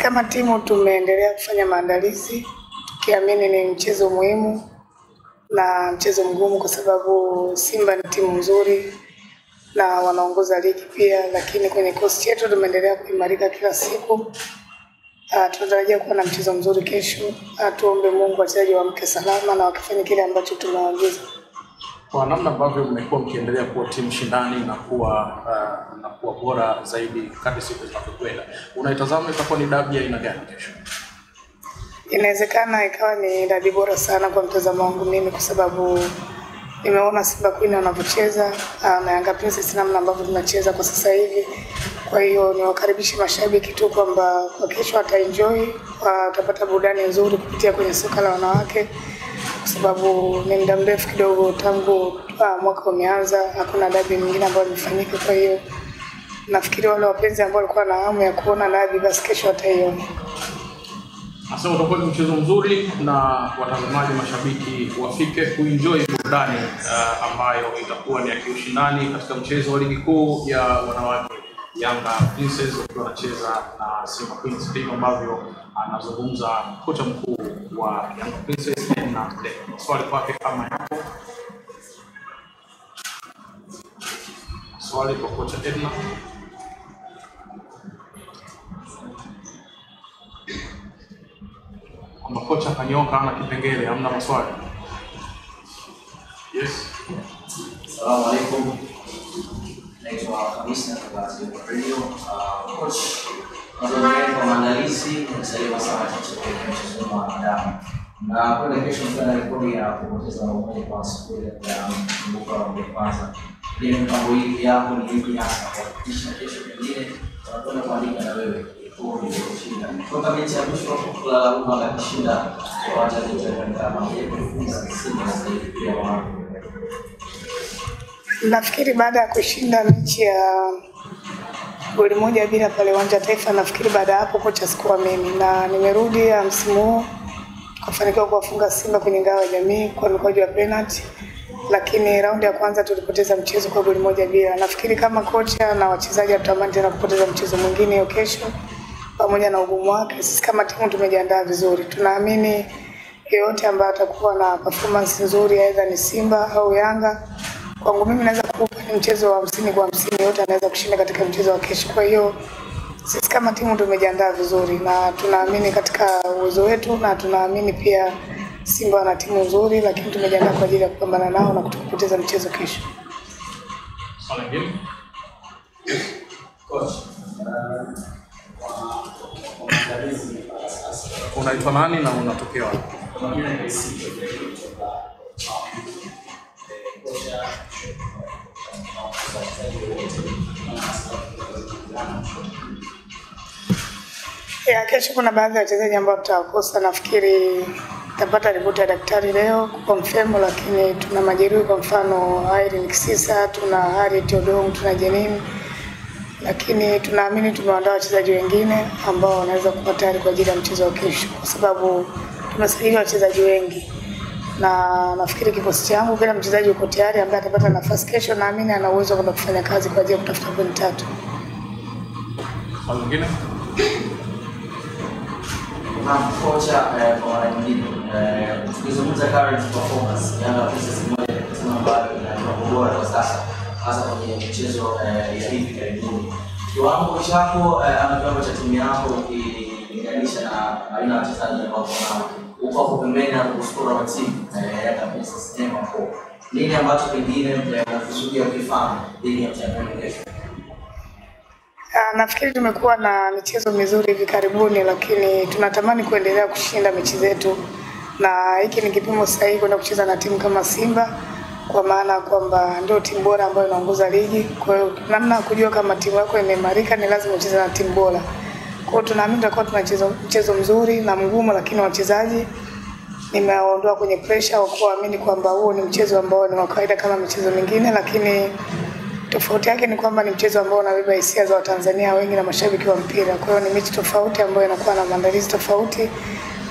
Kama timu tumeendelea kufanya maandalizi, tukiamini ni mchezo muhimu na mchezo mgumu kwa sababu Simba ni timu nzuri na wanaongoza ligi pia, lakini kwenye kosti yetu tumeendelea kuimarika kila siku. Tunatarajia kuwa na mchezo mzuri kesho. Tuombe Mungu wachezaji waamke salama na wakifanya kile ambacho tumewaagiza. Kwa namna ambavyo mmekuwa mkiendelea kuwa timu shindani na kuwa bora zaidi kadri siku zinavyokwenda, unaitazama itakuwa ni dabi ya aina gani kesho? Inawezekana ikawa ni dabi bora sana kwa mtazamo wangu mimi, kwa sababu nimeona Simba Queen wanavyocheza na Yanga Princess namna ambavyo tunacheza kwa sasa hivi. Kwa hiyo niwakaribishe mashabiki tu kwamba kwa kesho wataenjoy, watapata burudani nzuri kupitia kwenye soka la wanawake, kwa sababu ni muda mrefu kidogo tangu mwaka umeanza hakuna dabi nyingine ambayo imefanyika. Kwa hiyo nafikiri wale wapenzi ambao walikuwa na hamu ya kuona dabi basi kesho wataiona. Asante, utakuwa ni mchezo mzuri na watazamaji mashabiki wafike kuenjoy burudani ambayo itakuwa ni ya kiushindani katika mchezo wa ligi kuu ya wanawake. Yanga Princess wakiwa wanacheza na Simba Queens, timu ambavyo anazungumza kocha mkuu wa Yanga Princess na swali kwake kama hapo. Swali kwa kocha Edna. Kama kocha kanyoka ana kipengele, hamna maswali. Yes. Assalamu alaikum. Naitwa Kamisa kutoka Radio. Coach, kwa maandalizi nimesalia sana katika mchezo wa damu. Na kwa kesho tuna rekodi ya kupoteza mmoja kwa siku ya mbuka wa kwanza. Ndio mpango hii yako ni vipi hasa kwa kisha kesho nyingine tunataka kuandika na wewe kwa kushinda. Kwa mechi ya mwisho kulala huko na kushinda kwa wachezaji wa kama yeye kufunga Simba zaidi pia wao. Nafikiri baada ya kushinda mechi ya goli 1-0 pale uwanja Taifa, nafikiri baada ya hapo kocha sikuwa mimi, na nimerudi msimu huu kufanikiwa kuwafunga Simba kwenye ngao ya jamii kwa mikojo ya penalty, lakini raundi ya kwanza tulipoteza mchezo kwa goli 1-0. Nafikiri kama kocha na wachezaji hatutamani tena kupoteza mchezo mwingine hiyo kesho, pamoja na ugumu wake. Sisi kama timu tumejiandaa vizuri, tunaamini yeyote ambaye atakuwa na performance nzuri, aidha ni Simba au Yanga, kwangu mimi naweza kukupa ni mchezo wa 50-50, yote anaweza kushinda katika mchezo wa kesho. Kwa hiyo sisi kama timu tumejiandaa vizuri na tunaamini katika uwezo wetu, na tunaamini pia Simba wana timu nzuri, lakini tumejiandaa kwa ajili ya kupambana nao na kutopoteza mchezo kesho. Coach, unaitwa nani na unatokea wapi? Kesho kuna baadhi ya wachezaji ambao tutawakosa. Nafikiri tapata ripoti ya daktari leo kuconfirm, lakini tuna majeruhi, kwa mfano Irene Kisisa, tuna Harriet Odong, tuna Jenini, lakini tunaamini tumeandaa wachezaji wengine ambao wanaweza kuwa tayari kwa ajili ya mchezo wa kesho, kwa sababu tumesajili wachezaji wengi, na nafikiri kikosi changu kila mchezaji yuko tayari ambaye atapata nafasi kesho, naamini ana uwezo wa kufanya kazi kwa ajili ya kutafuta pointi 3. Mwingine? Kocha, kwa mara nyingine tukizungumza current performance Yanga Princess moja timu ambayo ina bora kwa sasa, hasa kwenye mchezo ya hivi karibuni. Kiwango chako ama kiwango cha timu yako ukilinganisha na aina ya wachezaji ambao wanao uko hapo pembeni na kuskora wa timu Yanga Princess tema kwa nini ambacho pengine mnakusudia kufanya ili ya mchezo kesho? Nafikiri tumekuwa na michezo mizuri hivi karibuni, lakini tunatamani kuendelea kushinda mechi zetu, na hiki ni kipimo sahihi kwenda kucheza na timu kama Simba, kwa maana kwamba ndio timu bora ambayo inaongoza ligi. Kwa hiyo namna kujua kama timu yako imeimarika ni lazima ucheze na timu bora. Kwa hiyo tunaamini tutakuwa tunacheza mchezo mzuri na mgumu, lakini wachezaji nimewaondoa kwenye pressure wa kuamini kwamba huo ni mchezo ambao ni wa kawaida kama michezo mingine, lakini tofauti yake ni kwamba ni mchezo ambao unabeba hisia za Watanzania wengi na mashabiki wa mpira. Kwa hiyo ni mechi tofauti ambayo inakuwa na maandalizi tofauti,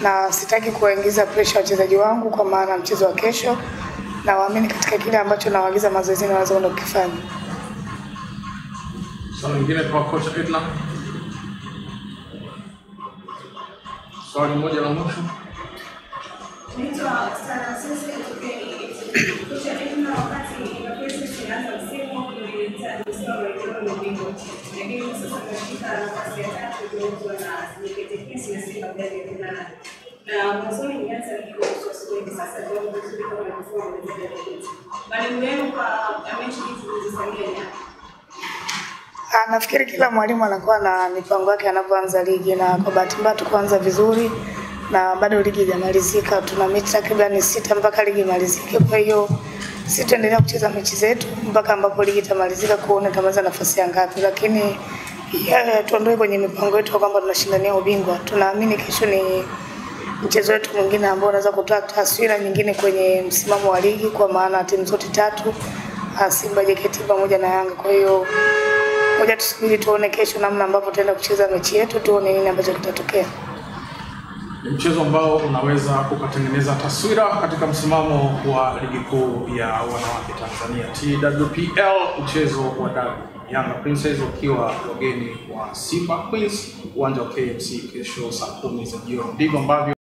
na sitaki kuwaingiza pressure wachezaji wangu kwa maana mchezo wa kesho, na waamini katika kile ambacho nawaagiza mazoezini wanaweza kufanya. Swali lingine kwa coach Edna. Swali moja la mwisho. Naitwa Sara Sisi kutoka Kenya. Wakati inapokuja sianza msimu nilitaka kurejelea ubingwa. Lakini sasa tunashika nafasi ya 3 tukiwa na JKT na Simba ndani ya finali. Na mwanzoni nilianza kwa sababu sasa ndio vizuri kama nilivyokuwa nimejaribu. Mwalimu wenu kwa mechi hizi zilizosalia. Nafikiri kila mwalimu anakuwa na mipango yake anapoanza ligi, na kwa bahati mbaya tukaanza vizuri na bado ligi haijamalizika. Tuna mechi takriban 6 mpaka ligi imalizike. Kwa hiyo sisi tuendelea kucheza mechi zetu mpaka ambapo ligi itamalizika, kuona tamaliza nafasi ya ngapi, lakini tuondoe kwenye mipango yetu kwamba tunashindania ubingwa. Tunaamini kesho ni mchezo wetu mwingine ambao unaweza kutoa taswira nyingine kwenye msimamo wa ligi, kwa maana timu zote 3, Simba, JKT pamoja na Yanga. Kwa hiyo ngoja tusubiri tuone kesho namna ambavyo tutaenda kucheza mechi yetu, tuone nini ambacho kitatokea. Ni mchezo ambao unaweza kukatengeneza taswira katika msimamo wa ligi kuu ya wanawake Tanzania TWPL, mchezo wa dabi. Yanga Princess wakiwa wageni wa Simba Queens, uwanja wa KMC kesho saa 10 za jioni. Ndivyo ambavyo